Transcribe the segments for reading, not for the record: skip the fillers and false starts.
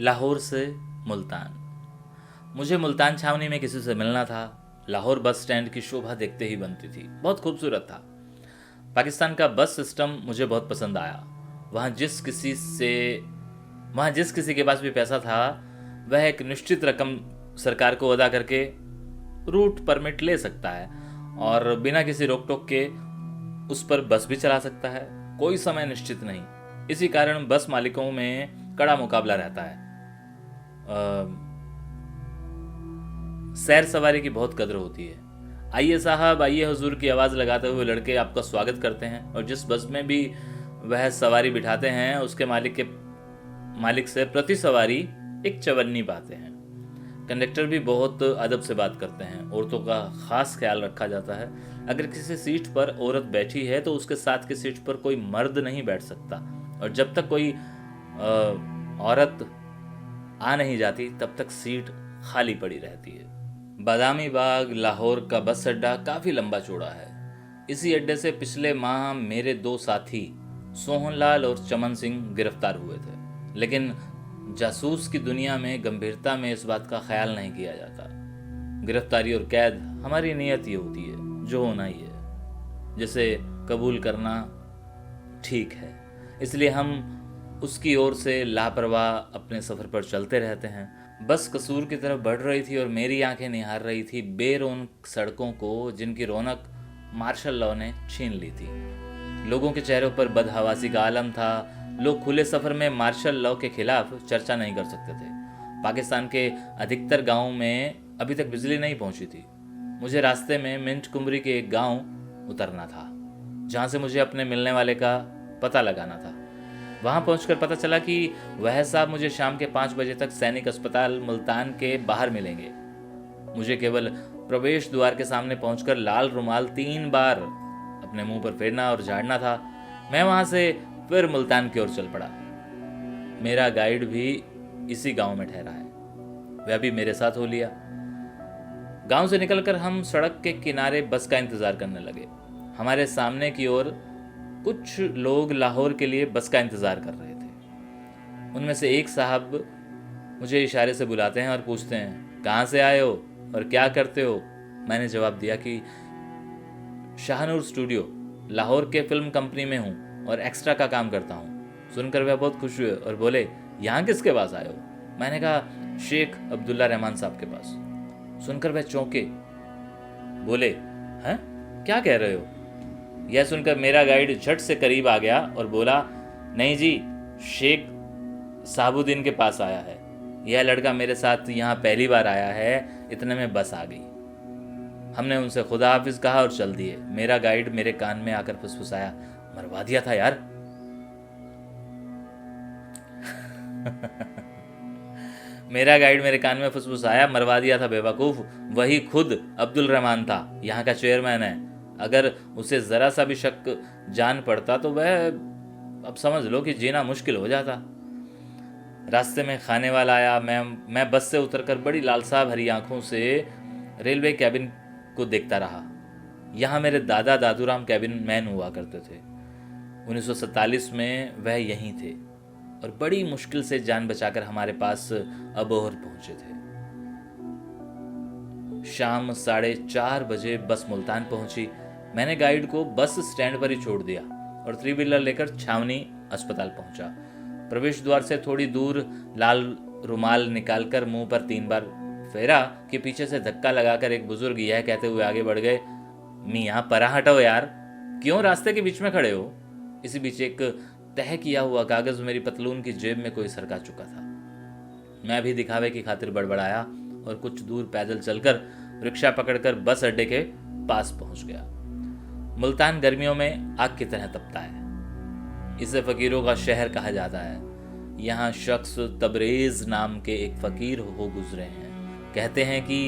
लाहौर से मुल्तान। मुझे मुल्तान छावनी में किसी से मिलना था। लाहौर बस स्टैंड की शोभा देखते ही बनती थी, बहुत खूबसूरत था। पाकिस्तान का बस सिस्टम मुझे बहुत पसंद आया। वहाँ जिस किसी से वहाँ जिस किसी के पास भी पैसा था, वह एक निश्चित रकम सरकार को अदा करके रूट परमिट ले सकता है और बिना किसी रोक टोक के उस पर बस भी चला सकता है। कोई समय निश्चित नहीं। इसी कारण बस मालिकों में कड़ा मुकाबला रहता है। सैर सवारी की बहुत कदर होती है। आइए साहब, आइए हुजूर की आवाज़ लगाते हुए लड़के आपका स्वागत करते हैं और जिस बस में भी वह सवारी बिठाते हैं उसके मालिक से प्रति सवारी एक चवन्नी पाते हैं। कंडक्टर भी बहुत अदब से बात करते हैं। औरतों का खास ख्याल रखा जाता है। अगर किसी सीट पर औरत बैठी है तो उसके साथ की सीट पर कोई मर्द नहीं बैठ सकता और जब तक कोई औरत आ नहीं जाती तब तक सीट खाली पड़ी रहती है। बादामी बाग लाहौर का बस अड्डा काफ़ी लंबा चौड़ा है। इसी अड्डे से पिछले माह मेरे दो साथी सोहनलाल और चमन सिंह गिरफ्तार हुए थे, लेकिन जासूस की दुनिया में गंभीरता में इस बात का ख्याल नहीं किया जाता। गिरफ्तारी और कैद हमारी नियत ये होती है, जो होना ही है, जिसे कबूल करना ठीक है। इसलिए हम उसकी ओर से लापरवाह अपने सफ़र पर चलते रहते हैं। बस कसूर की तरफ बढ़ रही थी और मेरी आंखें निहार रही थी बेरौनक सड़कों को, जिनकी रौनक मार्शल लॉ ने छीन ली थी। लोगों के चेहरों पर बदहवासी का आलम था। लोग खुले सफ़र में मार्शल लॉ के खिलाफ चर्चा नहीं कर सकते थे। पाकिस्तान के अधिकतर गांवों में अभी तक बिजली नहीं पहुंची थी। मुझे रास्ते में मिंट कुमरी के एक गांव उतरना था, जहां से मुझे अपने मिलने वाले का पता लगाना था। वहां पहुंचकर पता चला कि वह साहब मुझे शाम के 5 बजे तक सैनिक अस्पताल मुल्तान के बाहर मिलेंगे। मुझे केवल प्रवेश द्वार के सामने पहुंचकर लाल रुमाल 3 बार अपने मुंह पर फेरना और झाड़ना था। मैं वहां से फिर मुल्तान की ओर चल पड़ा। मेरा गाइड भी इसी गांव में ठहरा है, वह भी मेरे साथ हो लिया। गांव से निकलकर हम सड़क के किनारे बस का इंतजार करने लगे। हमारे सामने की ओर कुछ लोग लाहौर के लिए बस का इंतजार कर रहे थे। उनमें से एक साहब मुझे इशारे से बुलाते हैं और पूछते हैं, कहाँ से आए हो और क्या करते हो? मैंने जवाब दिया कि शाहनूर स्टूडियो लाहौर के फिल्म कंपनी में हूँ और एक्स्ट्रा का काम करता हूँ। सुनकर वह बहुत खुश हुए और बोले, यहाँ किसके पास आए हो? मैंने कहा, शेख अब्दुल्ला रहमान साहब के पास। सुनकर वह चौंके, बोले, हैं, क्या कह रहे हो? यह सुनकर मेरा गाइड झट से करीब आ गया और बोला, नहीं जी, शेख साहबुद्दीन के पास आया है। यह लड़का मेरे साथ यहाँ पहली बार आया है। इतने में बस आ गई। हमने उनसे खुदा हाफिज कहा और चल दिए। मेरा गाइड मेरे कान में आकर फुसफुसाया, मरवा दिया था यार। मेरा गाइड मेरे कान में फुसफुसाया, मरवा दिया था बेवकूफ़। वही खुद अब्दुल रहमान था, यहाँ का चेयरमैन है। अगर उसे ज़रा सा भी शक जान पड़ता तो वह, अब समझ लो कि जीना मुश्किल हो जाता। रास्ते में खाने वाला आया। मैं बस से उतरकर बड़ी लालसा भरी आंखों से रेलवे कैबिन को देखता रहा। यहाँ मेरे दादा दादूराम कैबिन मैन हुआ करते थे। 1947 में वह यहीं थे और बड़ी मुश्किल से जान बचाकर हमारे पास अबोहर पहुंचे थे। शाम 4:30 बजे बस मुल्तान पहुंची। मैंने गाइड को बस स्टैंड पर ही छोड़ दिया और 3 व्हीलर लेकर छावनी अस्पताल पहुंचा। प्रवेश द्वार से थोड़ी दूर लाल रुमाल निकालकर मुंह पर 3 बार फेरा कि पीछे से धक्का लगाकर एक बुजुर्ग यह कहते हुए आगे बढ़ गए, मियाँ परा हटो यार, क्यों रास्ते के बीच में खड़े हो? इसी बीच एक तह किया हुआ कागज मेरी पतलून की जेब में कोई सरका चुका था। मैं भी दिखावे की खातिर बड़बड़ाया और कुछ दूर पैदल चलकर रिक्शा पकड़कर बस अड्डे के पास पहुंच गया। मुल्तान गर्मियों में आग की तरह तपता है। इसे फकीरों का शहर कहा जाता है। यहाँ शख्स तबरेज नाम के एक फकीर हो गुजरे हैं। कहते हैं कि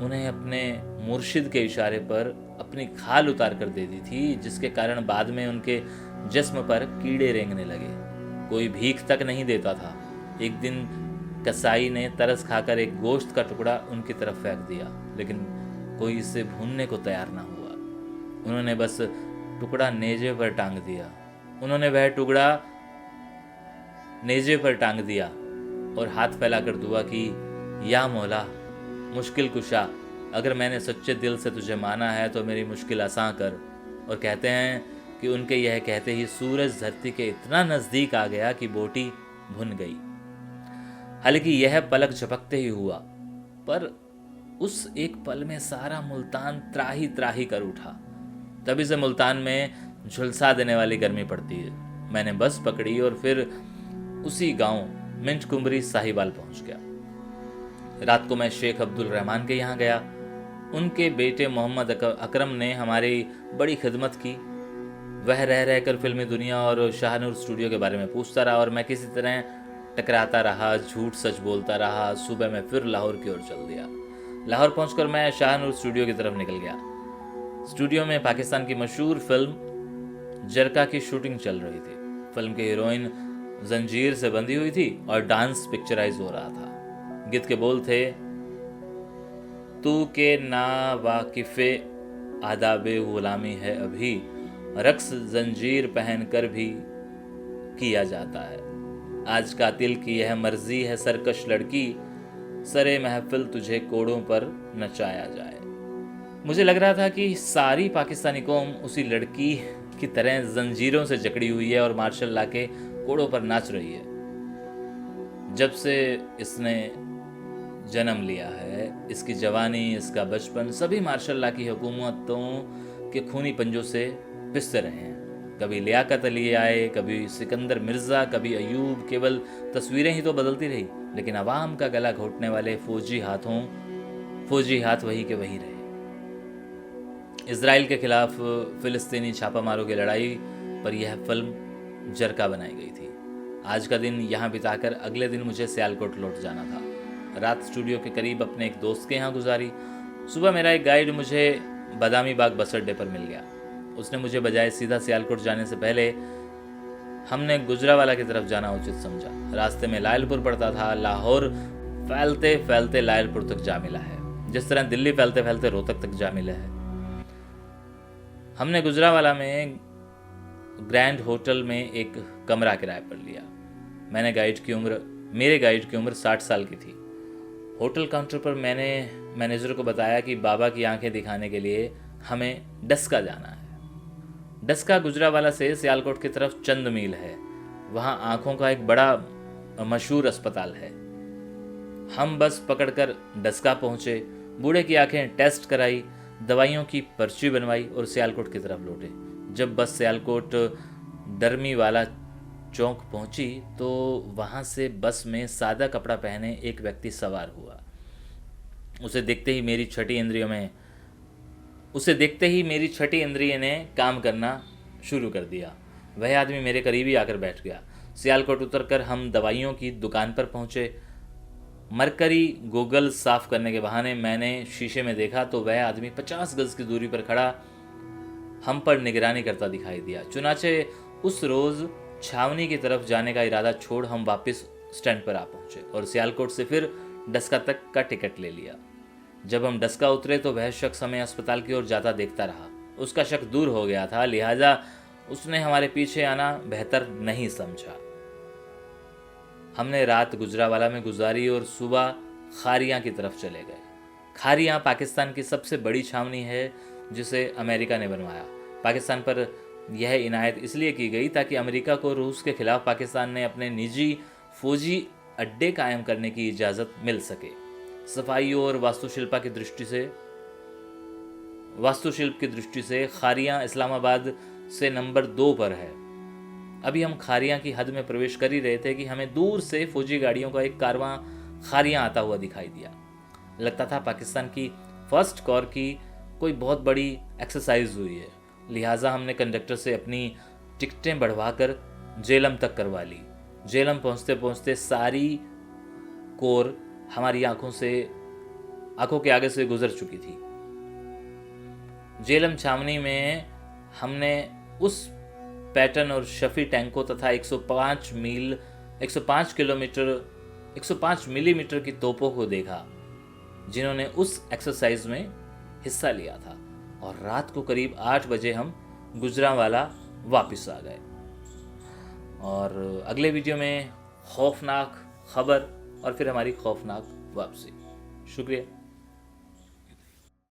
उन्हें अपने मुर्शिद के इशारे पर अपनी खाल उतार कर दे दी थी, जिसके कारण बाद में उनके जिस्म पर कीड़े रेंगने लगे। कोई भीख तक नहीं देता था। एक दिन कसाई ने तरस खाकर एक गोश्त का टुकड़ा उनकी तरफ फेंक दिया, लेकिन कोई इसे भूनने को तैयार ना हुआ। उन्होंने बस टुकड़ा नेजे पर टांग दिया और हाथ फैलाकर दुआ की, या मौला मुश्किल कुशा, अगर मैंने सच्चे दिल से तुझे माना है तो मेरी मुश्किल आसान कर। और कहते हैं कि उनके यह कहते ही सूरज धरती के इतना नज़दीक आ गया कि बोटी भुन गई। हालांकि यह पलक झपकते ही हुआ, पर उस एक पल में सारा मुल्तान त्राही त्राही कर उठा। तभी से मुल्तान में झुलसा देने वाली गर्मी पड़ती है। मैंने बस पकड़ी और फिर उसी गांव मिंट कुमरी साहिवाल पहुंच गया। रात को मैं शेख अब्दुल रहमान के यहाँ गया। उनके बेटे मोहम्मद अकरम ने हमारी बड़ी खिदमत की। वह रह रहकर फिल्मी दुनिया और शाहनूर स्टूडियो के बारे में पूछता रहा और मैं किसी तरह टकराता रहा, झूठ सच बोलता रहा। सुबह मैं फिर लाहौर की ओर चल दिया। लाहौर पहुंचकर मैं शाहनूर स्टूडियो की तरफ निकल गया। स्टूडियो में पाकिस्तान की मशहूर फिल्म जरका की शूटिंग चल रही थी। फिल्म की हीरोइन जंजीर से बंधी हुई थी और डांस पिक्चराइज हो रहा था। गीत के बोल थे, तू के ना वाकिफ़े आदाबे गुलामी है अभी, रक्स जंजीर पहन कर भी किया जाता है। आज कातिल की यह मर्जी है सरकश लड़की, सरे महफिल तुझे कोड़ों पर नचाया जाए। मुझे लग रहा था कि सारी पाकिस्तानी कौम उसी लड़की की तरह जंजीरों से जकड़ी हुई है और मार्शल ला के कोड़ों पर नाच रही है। जब से इसने जन्म लिया है, इसकी जवानी, इसका बचपन सभी मार्शल ला की हुकूमतों के खूनी पंजों से पिसते रहे हैं। कभी लियाकत अली आए, कभी सिकंदर मिर्ज़ा, कभी अयूब। केवल तस्वीरें ही तो बदलती रही, लेकिन अवाम का गला घोटने वाले फौजी हाथ वही के वही रहे। इजराइल के खिलाफ फिलिस्तीनी छापामारों की लड़ाई पर यह फिल्म जरका बनाई गई थी। आज का दिन यहाँ बिताकर अगले दिन मुझे सियालकोट लौट जाना था। रात स्टूडियो के करीब अपने एक दोस्त के यहाँ गुजारी। सुबह मेरा एक गाइड मुझे बादामी बाग बस अड्डे पर मिल गया। उसने मुझे बजाय सीधा सियालकोट जाने से पहले हमने गुजरावाला की तरफ जाना उचित समझा। रास्ते में लायलपुर पड़ता था। लाहौर फैलते फैलते लायलपुर तक जा मिला है, जिस तरह दिल्ली फैलते फैलते रोहतक तक जा मिला है। हमने गुजरावाला में ग्रैंड होटल में एक कमरा किराए पर लिया। मेरे गाइड की उम्र 60 साल की थी। होटल काउंटर पर मैंने मैनेजर को बताया कि बाबा की आंखें दिखाने के लिए हमें डस्का जाना है। डस्का गुजरावाला से सियालकोट की तरफ चंद मील है। वहाँ आंखों का एक बड़ा मशहूर अस्पताल है। हम बस पकड़कर डस्का पहुँचे। बूढ़े की आंखें टेस्ट कराई, दवाइयों की पर्ची बनवाई और सियालकोट की तरफ लौटे। जब बस सियालकोट दरमी वाला चौक पहुंची तो वहां से बस में सादा कपड़ा पहने एक व्यक्ति सवार हुआ। उसे देखते ही मेरी छठी इंद्रिय ने काम करना शुरू कर दिया। वह आदमी मेरे करीब ही आकर बैठ गया। सियालकोट उतरकर हम दवाइयों की दुकान पर पहुंचे। मरकरी गूगल साफ करने के बहाने मैंने शीशे में देखा तो वह आदमी 50 गज की दूरी पर खड़ा हम पर निगरानी करता दिखाई दिया। चुनाचे उस रोज छावनी की तरफ जाने का इरादा छोड़ हम वापस स्टैंड पर आ पहुंचे और सियालकोट से फिर डस्का तक का टिकट ले लिया। जब हम डस्का उतरे तो वह शख्स हमें अस्पताल की ओर जाता देखता रहा। उसका शक दूर हो गया था, लिहाजा उसने हमारे पीछे आना बेहतर नहीं समझा। हमने रात गुजरावाला में गुजारी और सुबह खारियां की तरफ चले गए। खारियां पाकिस्तान की सबसे बड़ी छावनी है जिसे अमेरिका ने बनवाया। पाकिस्तान पर यह इनायत इसलिए की गई ताकि अमेरिका को रूस के खिलाफ पाकिस्तान ने अपने निजी फौजी अड्डे कायम करने की इजाज़त मिल सके। सफाई और वास्तुशिल्प की दृष्टि से खारियां इस्लामाबाद से नंबर 2 पर है। अभी हम खारियां की हद में प्रवेश कर ही रहे थे कि हमें दूर से फौजी गाड़ियों का एक कारवां खारियां आता हुआ दिखाई दिया। लगता था पाकिस्तान की फर्स्ट कोर की कोई बहुत बड़ी एक्सरसाइज हुई है। लिहाजा हमने कंडक्टर से अपनी टिकटें बढ़वाकर जेलम तक करवा ली। जेलम पहुंचते पहुंचते सारी कोर हमारी आंखों के आगे से गुजर चुकी थी। जेलम छावनी में हमने उस पैटर्न और शफी टैंकों तथा 105 मिलीमीटर की तोपों को देखा जिन्होंने उस एक्सरसाइज में हिस्सा लिया था। और रात को करीब 8 बजे हम गुजरावाला वापस आ गए। और अगले वीडियो में खौफनाक खबर और फिर हमारी खौफनाक वापसी। शुक्रिया।